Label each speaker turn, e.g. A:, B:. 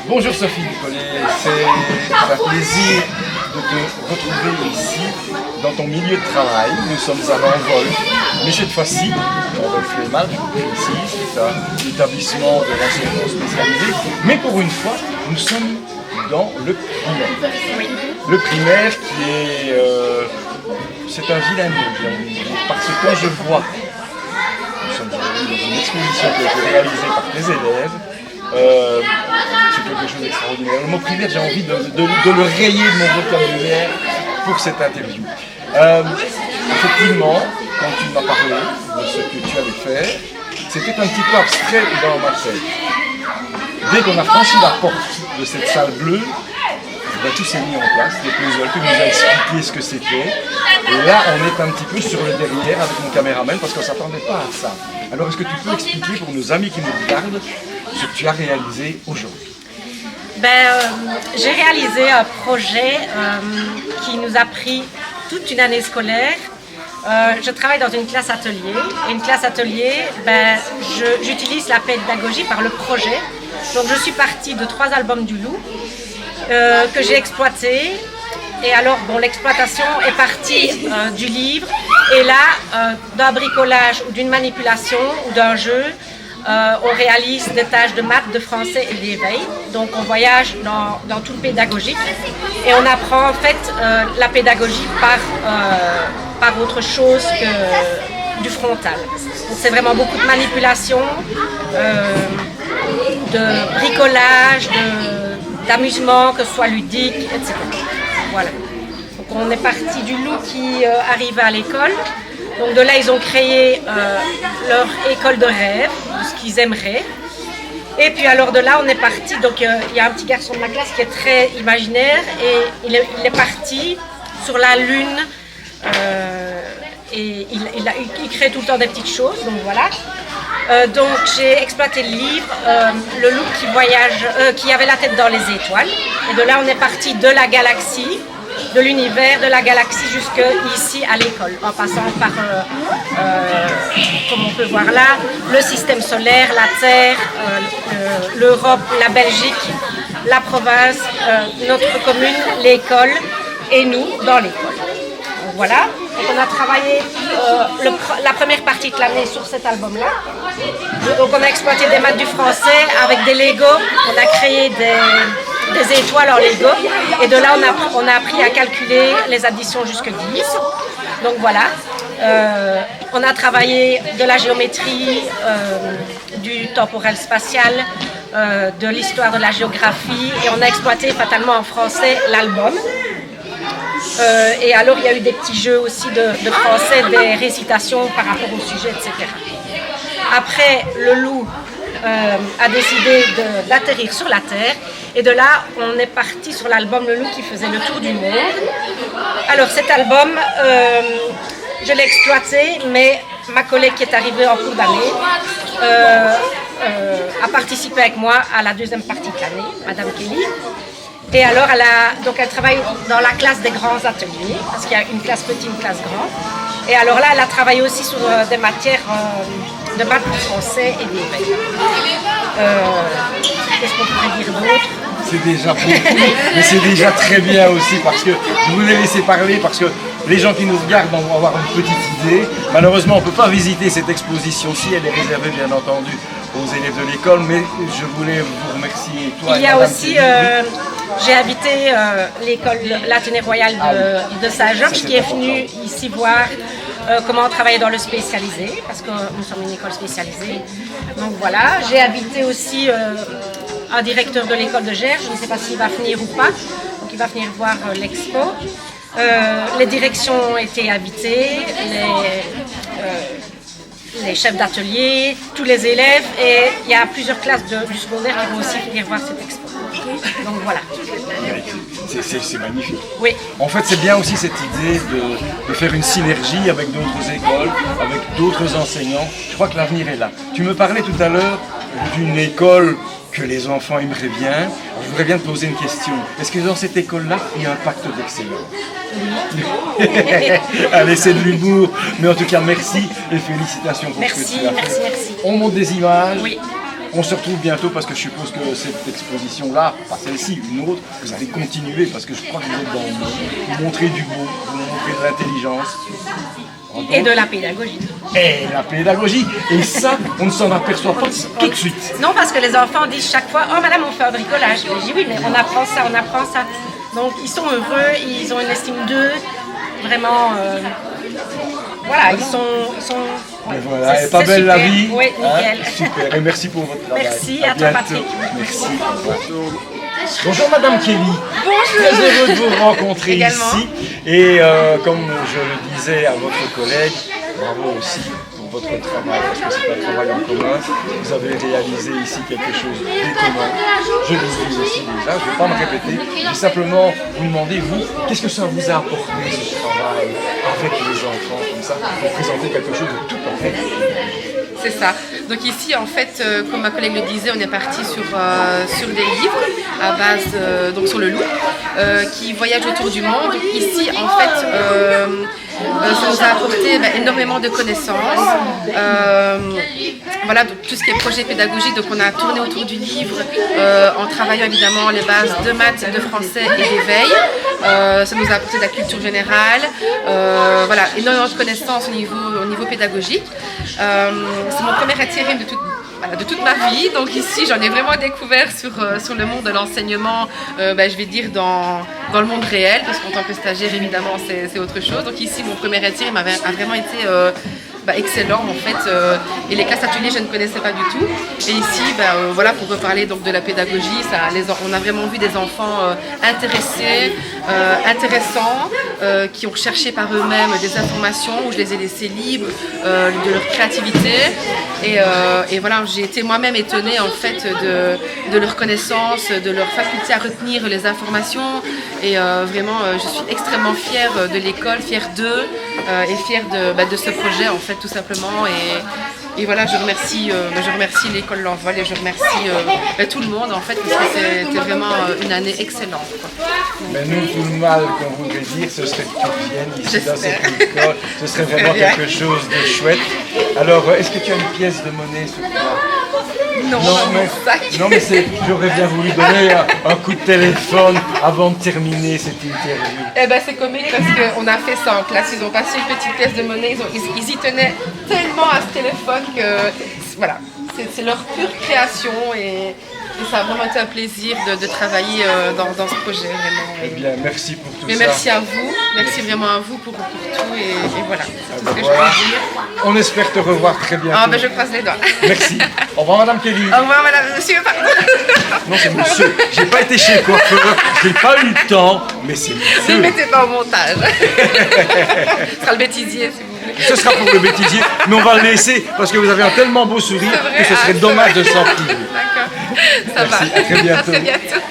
A: Bonjour Sophie Nicolet, c'est un plaisir de te retrouver ici dans ton milieu de travail. Nous sommes à l'Envol, mais cette fois-ci, Envol-Flémal, ici, c'est un établissement de renseignement spécialisé, mais pour une fois, nous sommes dans le primaire.
B: Oui.
A: Le primaire qui est... c'est un vilain mot, parce que quand je vois, nous sommes dans une exposition qui a été réalisée par tes élèves, c'est quelque chose d'extraordinaire. Le mot primaire, j'ai envie de le rayer de mon vocabulaire pour cette interview. Effectivement, quand tu m'as parlé de ce que tu allais faire, c'était un petit peu abstrait dans ma tête. Dès qu'on a franchi la porte de cette salle bleue, tout s'est mis en place, les puzzles, tu nous as expliqué ce que c'était. Et là, on est un petit peu sur le derrière avec mon caméraman parce qu'on ne s'attendait pas à ça. Alors, est-ce que tu peux expliquer pour nos amis qui nous regardent ce que tu as réalisé aujourd'hui?
B: J'ai réalisé un projet qui nous a pris toute une année scolaire. Je travaille dans une classe atelier. Et une classe atelier, j'utilise la pédagogie par le projet. Donc je suis partie de 3 albums du Loup que j'ai exploités. Et alors, l'exploitation est partie du livre. Et là, d'un bricolage ou d'une manipulation ou d'un jeu, on réalise des tâches de maths, de français et d'éveil. Donc on voyage dans tout le pédagogique et on apprend en fait la pédagogie par autre chose que du frontal. Donc c'est vraiment beaucoup de manipulation, de bricolage, d'amusement, que ce soit ludique, etc. Voilà. Donc on est parti du Loup qui arrive à l'école. Donc de là, ils ont créé leur école de rêve, ce qu'ils aimeraient. Et puis alors de là, on est parti. Donc il y a un petit garçon de ma classe qui est très imaginaire et il est parti sur la Lune. Et il crée tout le temps des petites choses. Donc voilà. Donc j'ai exploité le livre, le Loup qui voyage, qui avait la tête dans les étoiles. Et de là, on est parti de la galaxie, de l'univers, de la galaxie jusqu'ici à l'école, en passant par, comme on peut voir là, le système solaire, la Terre, l'Europe, la Belgique, la province, notre commune, l'école et nous dans l'école. Voilà, donc on a travaillé la première partie de l'année sur cet album-là. Donc on a exploité des maths du français avec des Lego, on a créé des étoiles en Lego et de là on a appris à calculer les additions jusque 10. Donc voilà, on a travaillé de la géométrie, du temporel spatial, de l'histoire de la géographie et on a exploité fatalement en français l'album. Et alors il y a eu des petits jeux aussi de français, des récitations par rapport au sujet, etc. Après, le Loup a décidé d'atterrir sur la Terre et de là on est parti sur l'album Le Loup qui faisait le tour du monde. Alors cet album, je l'ai exploité, mais ma collègue qui est arrivée en cours d'année a participé avec moi à la deuxième partie de l'année, Madame Kelly. Et alors elle travaille dans la classe des grands ateliers, parce qu'il y a une classe petite, une classe grande. Et alors là, elle a travaillé aussi sur des matières de maths, de français et d'éveil. Qu'est-ce qu'on pourrait dire d'autre?
A: C'est déjà beaucoup, mais c'est déjà très bien aussi parce que je voulais laisser parler parce que les gens qui nous regardent vont avoir une petite idée. Malheureusement, on ne peut pas visiter cette exposition-ci, elle est réservée bien entendu aux élèves de l'école, mais je voulais vous remercier. Toi,
B: il y a aussi, j'ai invité l'école, l'Athénée royale de Saint-Georges qui est venue ici voir comment on travaillait dans le spécialisé, parce que nous sommes une école spécialisée. Donc voilà, j'ai invité aussi un directeur de l'école de Gers, je ne sais pas s'il va venir ou pas, donc il va venir voir l'expo. Les directions ont été invitées, les chefs d'atelier, tous les élèves, et il y a plusieurs classes du secondaire qui vont aussi venir voir cette expo. Donc voilà.
A: C'est magnifique.
B: Oui.
A: En fait, c'est bien aussi cette idée de faire une synergie avec d'autres écoles, avec d'autres enseignants. Je crois que l'avenir est là. Tu me parlais tout à l'heure d'une école que les enfants aimeraient bien. Alors, je voudrais bien te poser une question. Est-ce que dans cette école-là, il y a un pacte d'excellence? Oui. Allez, c'est de l'humour. Mais en tout cas, merci et félicitations pour ce que tu as fait.
B: Merci.
A: On monte des images.
B: Oui.
A: On se retrouve bientôt parce que je suppose que cette exposition-là, pas celle-ci, une autre, vous allez continuer parce que je crois que vous êtes dans le monde. Vous montrez du beau, vous montrez de l'intelligence.
B: Et de la pédagogie.
A: Et la pédagogie. Et ça, on ne s'en aperçoit pas tout de suite.
B: Non, parce que les enfants disent chaque fois, oh madame, on fait un bricolage. Je dis oui, mais on apprend ça, on apprend ça. Donc ils sont heureux, ils ont une estime d'eux, vraiment. Voilà, ils sont
A: et voilà, et pas belle
B: super.
A: la vie.
B: Oui, nickel.
A: Super, et merci pour votre travail.
B: Merci à toi,
A: bientôt.
B: Patrick.
A: Merci. Bonjour Madame Kelly.
B: Bonjour.
A: Très heureux de vous rencontrer
B: Également.
A: ici. Et comme je le disais à votre collègue, bravo aussi pour votre travail, parce que c'est un travail en commun. Vous avez réalisé ici quelque chose d'étonnant. Je le dis aussi déjà, je ne vais pas me répéter. Je vais simplement vous demander, vous, qu'est-ce que ça vous a apporté ce travail avec les enfants comme ça, pour présenter quelque chose de tout à fait.
C: C'est ça. Donc ici, en fait, comme ma collègue le disait, on est parti sur des livres à base, donc sur le loup, qui voyage autour du monde. Donc ici, en fait, ça nous a apporté énormément de connaissances. Voilà, donc, tout ce qui est projet pédagogique, donc on a tourné autour du livre en travaillant évidemment les bases de maths, de français et d'éveil. Ça nous a apporté de la culture générale, voilà, énormément de connaissances au niveau pédagogique. C'est mon premier intérim de toute ma vie, donc ici j'en ai vraiment découvert sur le monde de l'enseignement, je vais dire dans le monde réel, parce qu'en tant que stagiaire évidemment c'est autre chose. Donc ici mon premier intérim a vraiment été excellent en fait, et les classes ateliers je ne connaissais pas du tout, et ici voilà, pour reparler donc de la pédagogie, on a vraiment vu des enfants intéressés, intéressants, qui ont cherché par eux-mêmes des informations où je les ai laissés libres de leur créativité, et voilà, j'ai été moi-même étonnée en fait de leur connaissance, de leur faculté à retenir les informations, et vraiment je suis extrêmement fière de l'école, fière d'eux, et fière de ce projet en fait, tout simplement. Et voilà, je remercie l'école L'Envol, et je remercie tout le monde en fait, parce que c'était vraiment une année excellente, quoi.
A: Mais nous, tout le mal qu'on voudrait dire, ce serait que tu viennes ici dans
C: J'espère.
A: cette école. Ce serait vraiment quelque chose de chouette. Alors, est-ce que tu as une pièce de monnaie sur toi?
C: Non,
A: Non, mais j'aurais bien voulu donner un coup de téléphone avant de terminer cette interview.
C: Eh ben c'est comique parce qu'on a fait ça en classe, ils ont passé une petite pièce de monnaie, ils y tenaient tellement à ce téléphone que voilà, c'est leur pure création, et ça a vraiment été un plaisir de travailler dans ce projet, vraiment.
A: Eh bien, merci pour tout
C: Mais
A: ça.
C: merci à vous, merci vraiment à vous pour tout, et voilà, c'est tout ce que je
A: Voilà.
C: peux dire.
A: On espère te revoir très bientôt.
C: Ah ben je croise les doigts.
A: Merci. Au revoir Madame Kelly.
C: Au revoir madame, monsieur, pardon.
A: Non, c'est monsieur. J'ai pas été chez le coiffeur, j'ai pas eu le temps, mais c'est
C: Ne
A: monsieur.
C: le mettez pas au montage. Ce sera le bêtisier si vous voulez.
A: Ce sera pour le bêtisier, mais on va le laisser parce que vous avez un tellement beau sourire
C: C'est vrai,
A: que ce serait dommage de s'en priver.
C: D'accord, ça
A: Merci,
C: va.
A: à très bientôt.
C: À très bientôt.